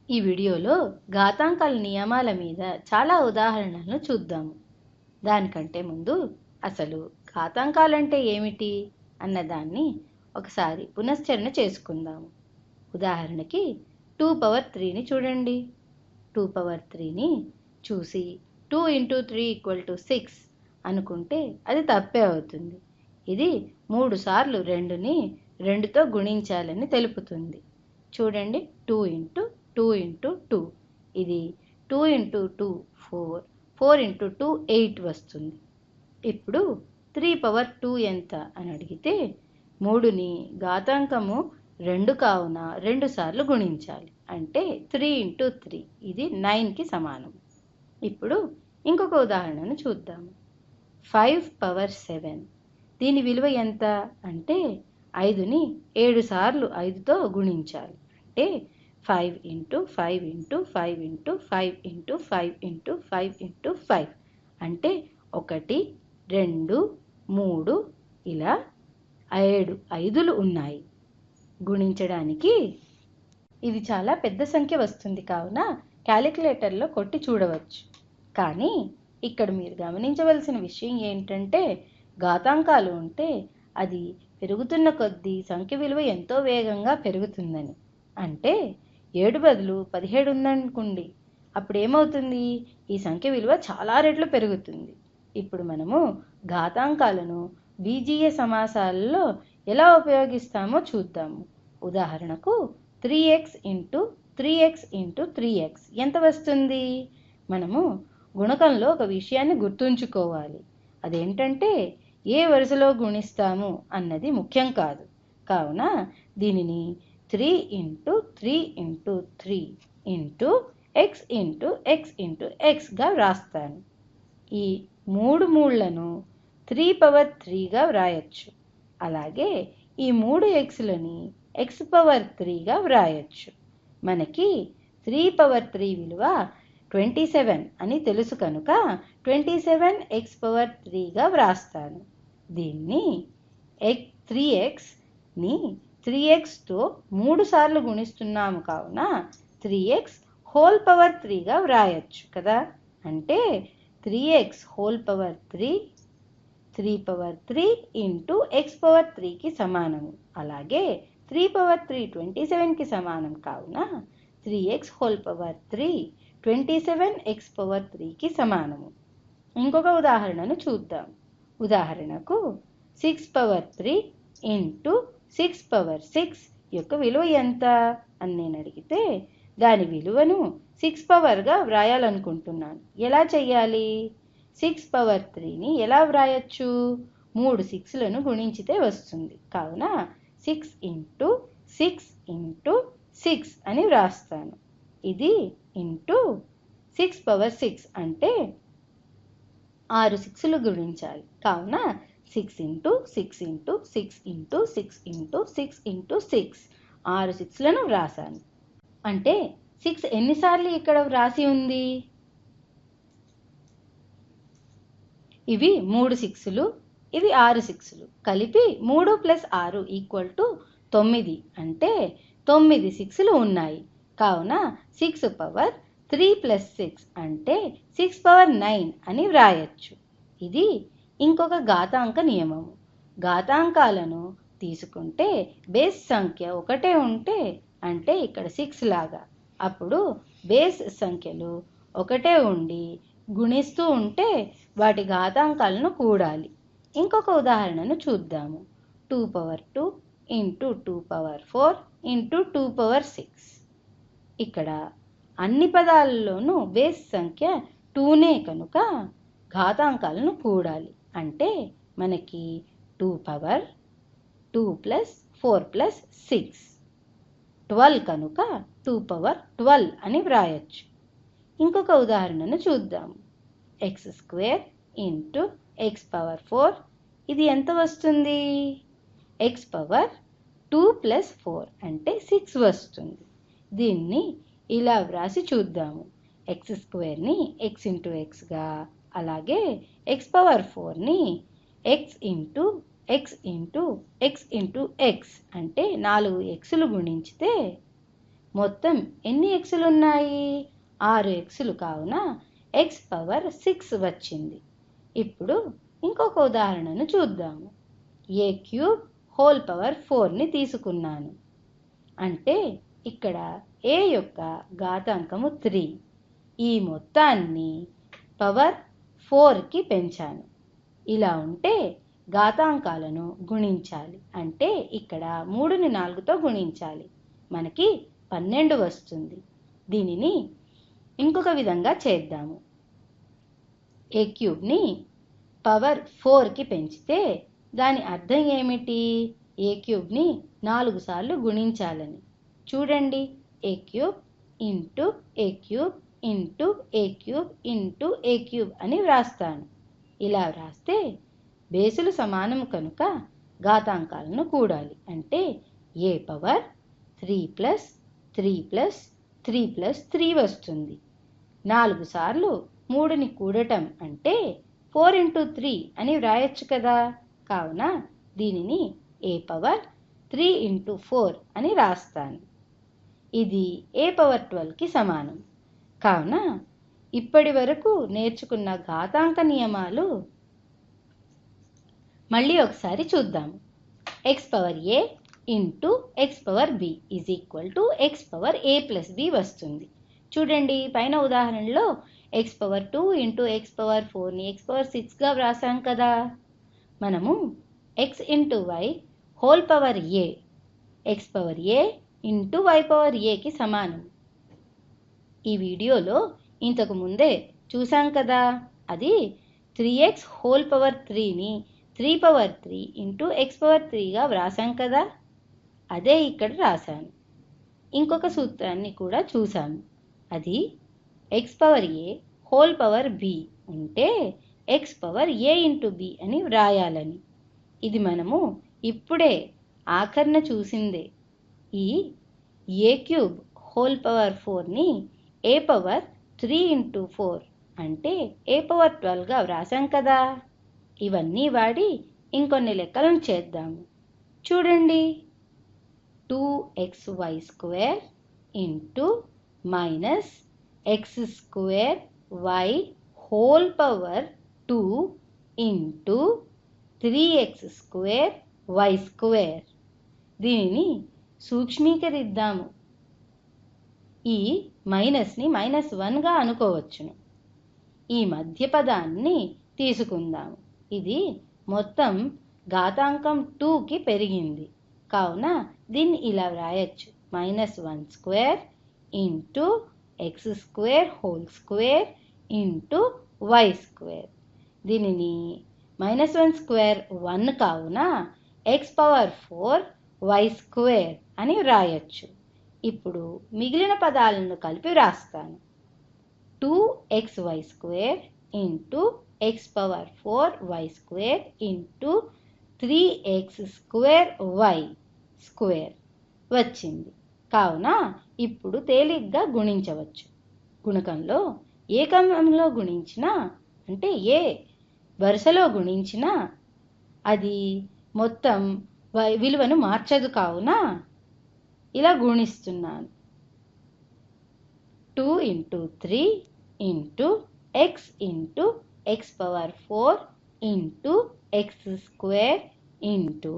ఈ వీడియోలో ఘాతాంకాల నియమాల మీద చాలా ఉదాహరణలను చూద్దాము. దానికంటే ముందు అసలు ఘాతాంకాలంటే ఏమిటి అన్నదాన్ని ఒకసారి పునశ్చరణ చేసుకుందాము. ఉదాహరణకి 2 పవర్ 3ని చూడండి. 2 పవర్ 3ని చూసి 2 × 3 = 6 అనుకుంటే అది తప్పే అవుతుంది. ఇది 3 సార్లు 2ని 2తో గుణించాలని తెలుపుతుంది. చూడండి, 2 × 2 × 2, ఇది 2 × 2 4, 4 × 2 8 వస్తుంది. ఇప్పుడు 3/2 ఎంత అని అడిగితే 3ని ఘాతాంకము 2 కావున 2 సార్లు గుణించాలి. అంటే 3 × 3, ఇది 9కి సమానం. ఇప్పుడు ఇంకొక ఉదాహరణను చూద్దాము. 5/7, దీని విలువ ఎంత అంటే 5ని 7 సార్లు 5తో గుణించాలి. అంటే 5 × 5 × 5 × 5 × 5 × 5 × 5, అంటే 1 2 3 ఇలా 7 5లు ఉన్నాయి. గుణించడానికి ఇది చాలా పెద్ద సంఖ్య వస్తుంది కావున క్యాలిక్యులేటర్లో కొట్టి చూడవచ్చు. కానీ ఇక్కడ మీరు గమనించవలసిన విషయం ఏంటంటే ఘాతాంకాలు ఉంటే అది పెరుగుతున్న కొద్దీ సంఖ్య విలువ ఎంతో వేగంగా పెరుగుతుందని. అంటే 7 బదులు 17 ఉందనుకోండి, అప్పుడు ఏమవుతుంది? ఈ సంఖ్య విలువ చాలా రెట్లు పెరుగుతుంది. ఇప్పుడు మనము ఘాతాంకాలను బీజీయ సమాసాలలో ఎలా ఉపయోగిస్తామో చూద్దాము. ఉదాహరణకు 3x × 3x × 3x ఎంత వస్తుంది? మనము గుణకంలో ఒక విషయాన్ని గుర్తుంచుకోవాలి. అదేంటంటే ఏ వరుసలో గుణిస్తాము అన్నది ముఖ్యం కాదు. కావున దీనిని 3 × 3 × 3 × x × x × xగా వ్రాస్తాను. ఈ 3 3లను 3/3గా వ్రాయచ్చు. అలాగే ఈ 3 xలని x/3గా వ్రాయచ్చు. మనకి 3/3 విలువ 27 అని తెలుసు కనుక 27x/3గా వ్రాస్తాను. దీన్ని 3xని 3xతో 3 సార్లు గుణిస్తున్నాము కావున 3x/3గా వ్రాయచ్చు కదా. అంటే 3x/3 3/3 × x/3కి సమానము. అలాగే 3/3 27కి సమానం కావున 3x/3 27x/3కి సమానము. ఇంకొక ఉదాహరణను చూద్దాం. ఉదాహరణకు 6/3 × 6/6 యొక్క విలువ ఎంత అని నేను అడిగితే దాని విలువను 6 పవర్గా వ్రాయాలనుకుంటున్నాను. ఎలా చెయ్యాలి? 6/3ని ఎలా వ్రాయచ్చు? 3 6లను గుణించితే వస్తుంది. కావున 6 × 6 × 6 అని వ్రాస్తాను. ఇది ఇంటూ 6/6 అంటే 6 6లు గుణించాలి. కావున 6 × 6 × 6 × 6 × 6 × 6 6 6లను వ్రాసాను. అంటే 6 ఎన్నిసార్లు ఇక్కడ వ్రాసి ఉంది? ఇవి 3 6లు, ఇవి 6 6లు, కలిపి 3 + 6 = 9. అంటే 9 6లు ఉన్నాయి. కావున 6/3 + 6 అంటే 6/9 అని వ్రాయచ్చు. ఇది ఇంకొక ఘాతాంక నియమము. ఘాతాంకాలను తీసుకుంటే బేస్ సంఖ్య ఒకటే ఉంటే అంటే ఇక్కడ 6 లాగా, అప్పుడు బేస్ సంఖ్యలు ఒకటే ఉండి గుణిస్తూ ఉంటే వాటి ఘాతాంకాలను కూడాలి. ఇంకొక ఉదాహరణను చూద్దాము. 2/2 × 2/4 × 2/6. ఇక్కడ అన్ని పదాలలోనూ బేస్ సంఖ్య 2నే కనుక ఘాతాంకాలను కూడాలి. అంటే మనకి 2 పవర్ 2 + 4 + 6 12 కనుక 2/12 అని వ్రాయచ్చు. ఇంకొక ఉదాహరణను చూద్దాము. x² × x/4 ఇది ఎంత వస్తుంది? x/2 + 4 అంటే 6 వస్తుంది. దీన్ని ఇలా వ్రాసి చూద్దాము. x²ని x × xగా, అలాగే x/4ని x × x × x × x అంటే 4 xలు గుణించితే మొత్తం ఎన్ని ఎక్స్లు ఉన్నాయి? 6 ఎక్స్లు. కావున ఎక్స్ పవర్ 6 వచ్చింది. ఇప్పుడు ఇంకొక ఉదాహరణను చూద్దాము. ఏ క్యూబ్ హోల్ పవర్ 4ని తీసుకున్నాను. అంటే ఇక్కడ ఏ యొక్క ఘాతాంకము 3. ఈ మొత్తాన్ని పవర్ 4కి పెంచాను. ఇలా ఉంటే ఘాతాంకాలను గుణించాలి. అంటే ఇక్కడ 3ని 4తో గుణించాలి. మనకి 12 వస్తుంది. దీనిని ఇంకొక విధంగా చేద్దాము. ఏ క్యూబ్ని పవర్ 4కి పెంచితే దాని అర్థం ఏమిటి? ఏ క్యూబ్ని 4 సార్లు గుణించాలని. చూడండి, ఏ క్యూబ్ ఇంటూ ఏ క్యూబ్ ఇంటూ ఏ క్యూబ్ ఇంటూ ఏ క్యూబ్ అని వ్రాస్తాను. ఇలా వ్రాస్తే బేసులు సమానం కనుక ఘాతాంకాలను కూడాలి. అంటే ఏ పవర్ 3 ప్లస్ 3 ప్లస్ 3 ప్లస్ 3 వస్తుంది. 4 సార్లు 3ని కూడటం అంటే 4 ఇంటూ 3 అని వ్రాయొచ్చు కదా. కావున దీనిని ఏ పవర్ 3 ఇంటూ 4 అని రాస్తాను. ఇది ఏ పవర్ 12కి సమానం. కావున ఇప్పటి వరకు నేర్చుకున్న ఘాతాంక నియమాలు మళ్ళీ ఒకసారి చూద్దాము. X power a into X power b is equal to x power a plus b వస్తుంది. చూడండి, పైన ఉదాహరణలో x power 2 into X power 4ని ఎక్స్ పవర్ 6గా వ్రాసాం కదా. మనము x into y whole power a x power a into why power ఏకి సమానం. ఈ వీడియోలో ఇంతకు ముందే చూసాం కదా. అది 3x హోల్ పవర్ 3ని 3 పవర్ 3 ఇంటూ ఎక్స్ పవర్ 3గా వ్రాసాం కదా. అదే ఇక్కడ రాశాను. ఇంకొక సూత్రాన్ని కూడా చూసాము. అది x power a whole power b ఉంటే x power a into b అని వ్రాయాలని. ఇది మనము ఇప్పుడే ఆఖరణ చూసిందే. ఈ ఏ క్యూబ్ హోల్ పవర్ 4ని ఏ పవర్ 3 ఇంటూ 4 అంటే ఏ పవర్ 12గా వ్రాసాం కదా. ఇవన్నీ వాడి ఇంకొన్ని లెక్కలను చేద్దాము. చూడండి, 2xy square into minus X square Y whole power 2 into 3x square Y square. దీనిని సూక్ష్మీకరిద్దాము. ఈ మైనస్ని -1గా అనుకోవచ్చును. ఈ మధ్య పదాన్ని తీసుకుందాము. ఇది మొత్తం ఘాతాంకం 2కి పెరిగింది. కావున దీన్ని ఇలా వ్రాయచ్చు. -1 square into X square whole square into Y square. దీనిని -1 స్క్వేర్ 1 కావున ఎక్స్ పవర్ 4 వై స్క్వేర్ అని వ్రాయచ్చు. ఇప్పుడు మిగిలిన పదాలను కలిపి వ్రాస్తాను. 2xy square into X power 4 Y square into 3x square Y square వచ్చింది. కావున ఇప్పుడు తేలిగ్గా గుణించవచ్చు. గుణకంలో ఏ క్రమంలో గుణించినా, అంటే ఏ వరుసలో గుణించినా అది మొత్తం విలువను మార్చదు. కావున ఇలా గుణిస్తున్నాను. 2 into 3 into X into X power 4 into X square into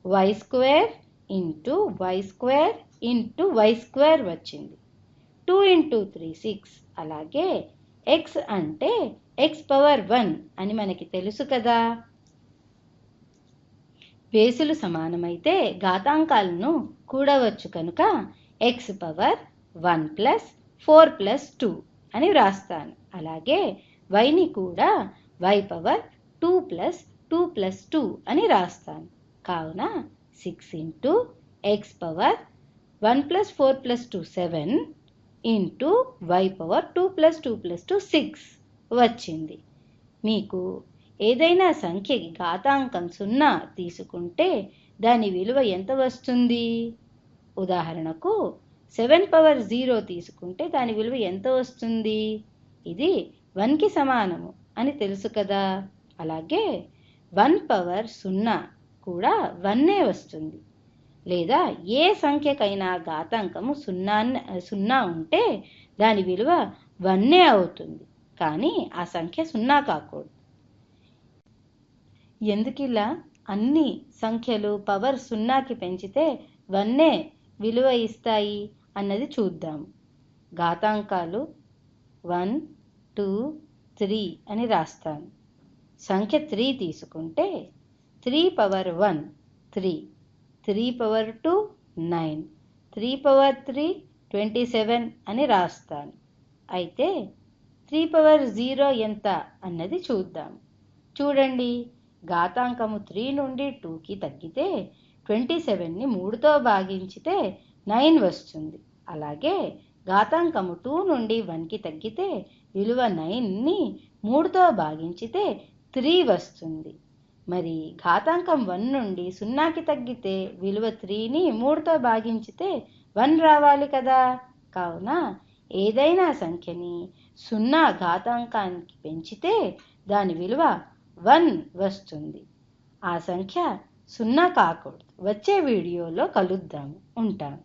Y square into Y square into Y square వచ్చింది. 2 ఇంటూ 3 6. అలాగే ఎక్స్ అంటే ఎక్స్ పవర్ 1 అని మనకి తెలుసు కదా. బేసులు సమానమైతే ఘాతాంకాలను కూడవచ్చు కనుక ఎక్స్ పవర్ 1 ప్లస్ 4 ప్లస్ 2 అని వ్రాస్తాను. అలాగే వైని కూడా వై పవర్ 2 ప్లస్ 2 ప్లస్ 2 అని రాస్తాను. కావున 6 into X power 1 plus 4 plus 2 7 into why power 2 plus 2 plus 2 6 వచ్చింది. మీకు ఏదైనా సంఖ్యకి ఘాతాంకం 0 తీసుకుంటే దాని విలువ ఎంత వస్తుంది? ఉదాహరణకు 7 పవర్ 0 తీసుకుంటే దాని విలువ ఎంత వస్తుంది? ఇది 1కి సమానము అని తెలుసు కదా. అలాగే 1 పవర్ 0 కూడా 1 వస్తుంది. లేదా ఏ సంఖ్యకైనా ఘాతాంకము సున్నా ఉంటే దాని విలువ 1 అవుతుంది, కానీ ఆ సంఖ్య 0 కాకూడదు. ఎందుకిలా అన్ని సంఖ్యలు పవర్ 0కి పెంచితే 1 విలువ ఇస్తాయి అన్నది చూద్దాం. ఘాతాంకాలు 1, 2, 3 అని రాస్తాను. సంఖ్య 3 తీసుకుంటే 3 పవర్ 1 3, 3 పవర్ 2 9, 3 పవర్ 3 27 అని రాస్తాను. అయితే 3 పవర్ 0 ఎంత అన్నది చూద్దాం. చూడండి, ఘాతాంకము 3 నుండి 2కి తగ్గితే 27ని 3తో భాగించితే 9 వస్తుంది. అలాగే ఘాతాంకము 2 నుండి 1కి తగ్గితే విలువ 9ని 3తో భాగించితే 3 వస్తుంది. మరి ఘాతాంకం 1 నుండి 0కి తగ్గితే విలువ 3ని 3తో భాగించితే 1 రావాలి కదా. కావున ఏదైనా సంఖ్యని 0 ఘాతాంకానికి పెంచితే దాని విలువ 1 వస్తుంది. ఆ సంఖ్య 0 కాకూడదు. వచ్చే వీడియోలో కలుద్దాము. ఉంటాను.